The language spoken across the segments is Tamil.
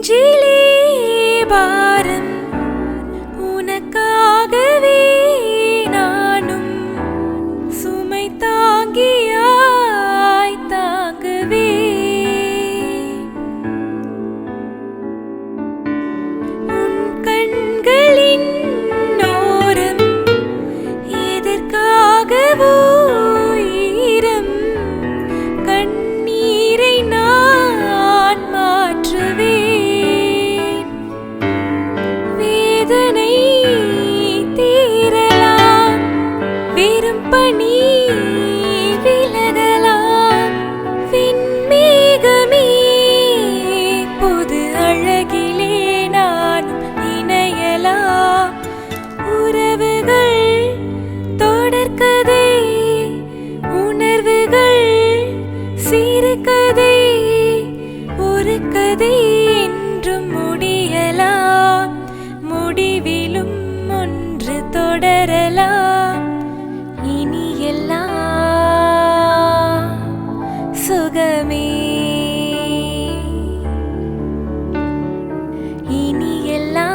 நெஞ்சிலே பாரம் உனக்காகவே நானும் சுமை தாங்கியாய் தாங்கவே உன் கண்களின் ஓரம் எதற்காகவோ ஈரம் கண்ணீரை நான் மாற்றுவேன் வேதனை தீரலாம் வெறும் பனி விலகலாம் விண்மேகமே புது அழகிலே நானும் இணையலாம் உறவுகள் தொடர்கதை உணர்வுகள் சிறுகதை ஒரு கதை என்றும் முடியலாம் முடிவிலும் ஒன்று தொடரலாம் இனி எல்லாம் சுகமே இனி எல்லாம்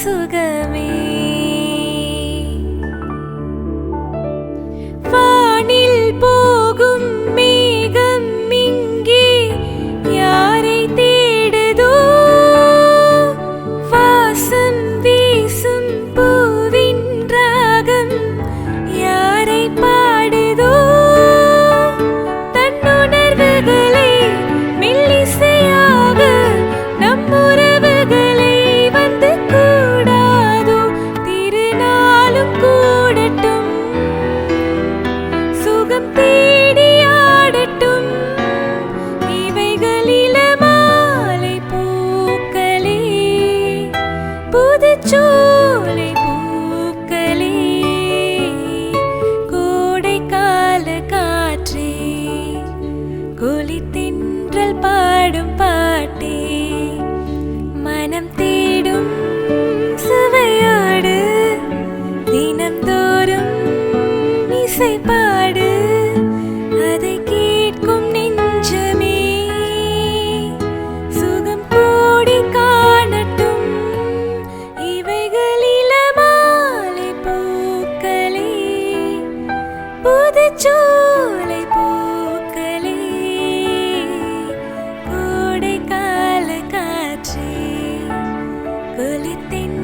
சுகமே வானில் போகும் மேகம் இங்கே யாரை தேடுதோ வாசம் வீசும் பூவின் ராகம் யாரை பாடுதோ தன்னுணர்வுகளை மெல்லிசையாக நம் உறவுகளை வந்து கூடாதோ திருநாளும் கூடட்டும் சுகம் தேடி ஆடட்டும் இவைகளில மாலை பூக்களே புதுச்சோலை பூக்களே கோடை கால காற்றே குளித்தென்றல் பாடும் பாட்டே மனம் தேடும் சுவையோடு தினம்தோறும் இசை பாடு அதை கேட்கும் நெஞ்சமே சுகம் கோடி காணட்டும் இவைகளில மாலை பூக்களே புதுச்சோலை பூக்களே கோடை கால காற்றே குளித்தென்